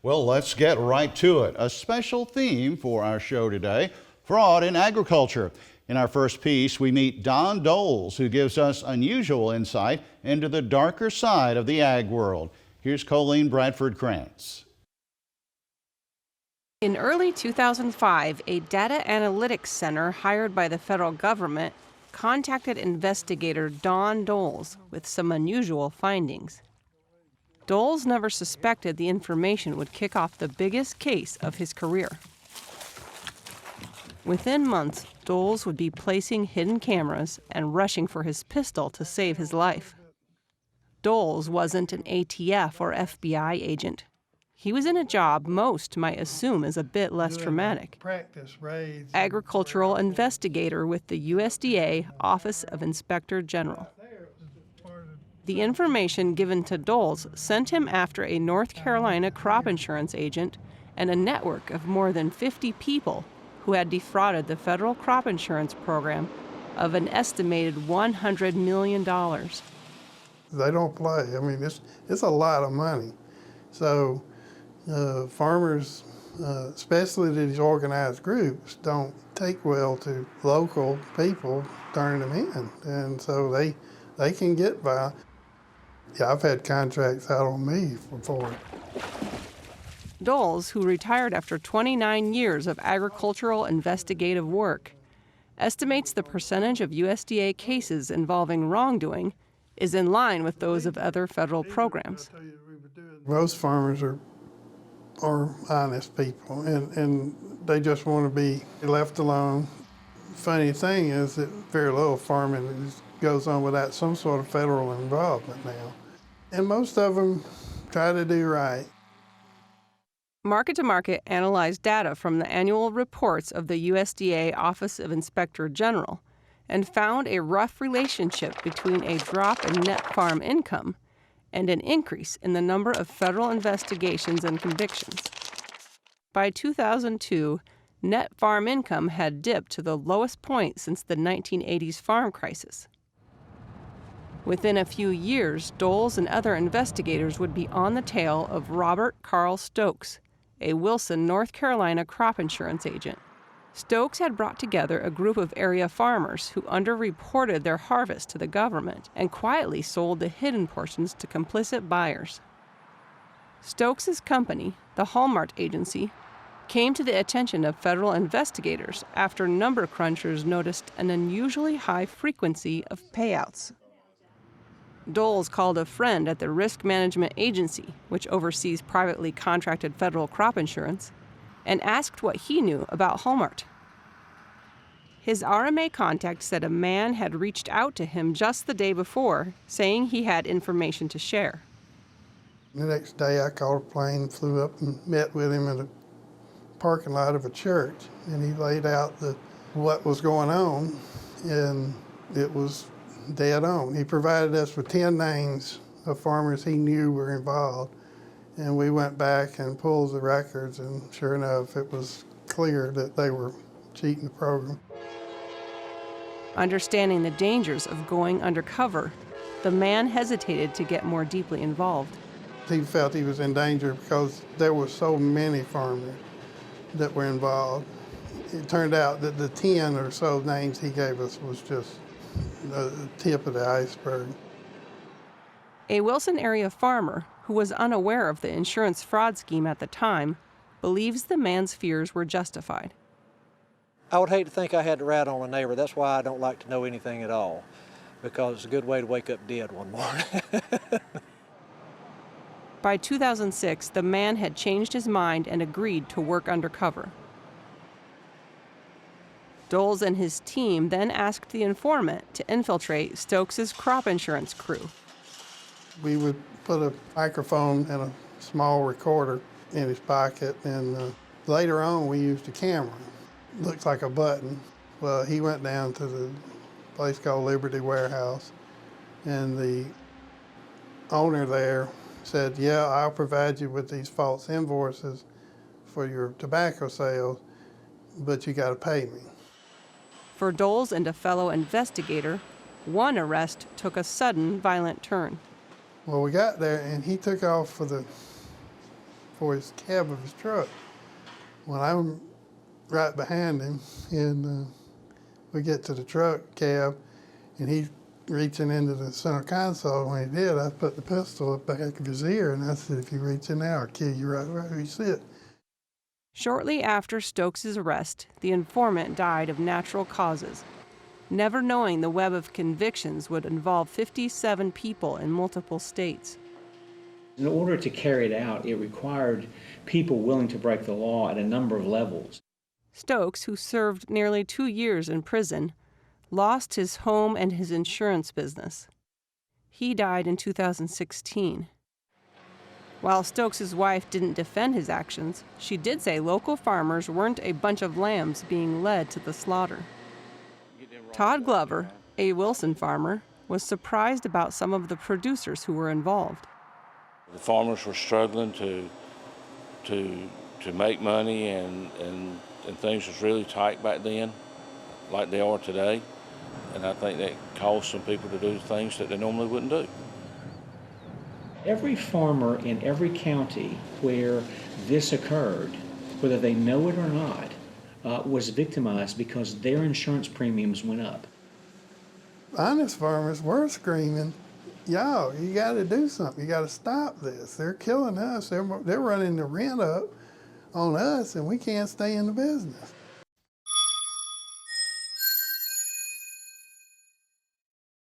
Well, let's get right to it. A special theme for our show today, fraud in agriculture. In our first piece, we meet Don Doles, who gives us unusual insight into the darker side of the ag world. Here's Colleen Bradford-Krantz. In early 2005, a data analytics center hired by the federal government contacted investigator Don Doles with some unusual findings. Doles never suspected the information would kick off the biggest case of his career. Within months, Doles would be placing hidden cameras and rushing for his pistol to save his life. Doles wasn't an ATF or FBI agent. He was in a job most might assume is a bit less traumatic. Agricultural investigator with the USDA Office of Inspector General. The information given to Doles sent him after a North Carolina crop insurance agent and a network of more than 50 people who had defrauded the federal crop insurance program of an estimated $100 million. They don't play. I mean, it's a lot of money. So farmers, especially these organized groups, don't take well to local people turning them in. And so they can get by. Yeah, I've had contracts out on me before. Doles, who retired after 29 years of agricultural investigative work, estimates the percentage of USDA cases involving wrongdoing is in line with those of other federal programs. Most farmers are honest people, and they just want to be left alone. Funny thing is that very little farming goes on without some sort of federal involvement now. And most of them try to do right. Market to Market analyzed data from the annual reports of the USDA Office of Inspector General and found a rough relationship between a drop in net farm income and an increase in the number of federal investigations and convictions. By 2002, net farm income had dipped to the lowest point since the 1980s farm crisis. Within a few years, Doles and other investigators would be on the tail of Robert Carl Stokes, a Wilson, North Carolina crop insurance agent. Stokes had brought together a group of area farmers who underreported their harvest to the government and quietly sold the hidden portions to complicit buyers. Stokes' company, the Hallmark Agency, came to the attention of federal investigators after number crunchers noticed an unusually high frequency of payouts. Doles called a friend at the Risk Management Agency, which oversees privately contracted federal crop insurance, and asked what he knew about Hallmark. His RMA contact said a man had reached out to him just the day before, saying he had information to share. The next day I called a plane, flew up and met with him in a parking lot of a church, and he laid out what was going on, and it was dead on. He provided us with 10 names of farmers he knew were involved, and we went back and pulled the records, and sure enough, it was clear that they were cheating the program. Understanding the dangers of going undercover, the man hesitated to get more deeply involved. He felt he was in danger because there were so many farmers that were involved. It turned out that the 10 or so names he gave us was just the tip of the iceberg. A Wilson area farmer who was unaware of the insurance fraud scheme at the time believes the man's fears were justified. I would hate to think I had to rat on a neighbor. That's why I don't like to know anything at all, because it's a good way to wake up dead one morning. By 2006, the man had changed his mind and agreed to work undercover. Doles and his team then asked the informant to infiltrate Stokes' crop insurance crew. We would put a microphone and a small recorder in his pocket, and later on we used a camera. Looks like a button. Well, he went down to the place called Liberty Warehouse, and the owner there said, yeah, I'll provide you with these false invoices for your tobacco sales, but you gotta pay me. For Doles and a fellow investigator, one arrest took a sudden, violent turn. Well, we got there, and he took off for for his cab of his truck. When I'm right behind him, and we get to the truck cab, and he's reaching into the center console. When he did, I put the pistol up the back of his ear, and I said, "If you reach in there, I'll kill you right where you sit." Shortly after Stokes' arrest, the informant died of natural causes, never knowing the web of convictions would involve 57 people in multiple states. In order to carry it out, it required people willing to break the law at a number of levels. Stokes, who served nearly 2 years in prison, lost his home and his insurance business. He died in 2016. While Stokes' wife didn't defend his actions, she did say local farmers weren't a bunch of lambs being led to the slaughter. Todd Glover, a Wilson farmer, was surprised about some of the producers who were involved. The farmers were struggling to make money, and things was really tight back then, like they are today. And I think that caused some people to do things that they normally wouldn't do. Every farmer in every county where this occurred, whether they know it or not, was victimized because their insurance premiums went up. Honest farmers were screaming, "Y'all, you got to do something. You got to stop this. They're killing us. They're running the rent up on us, and we can't stay in the business."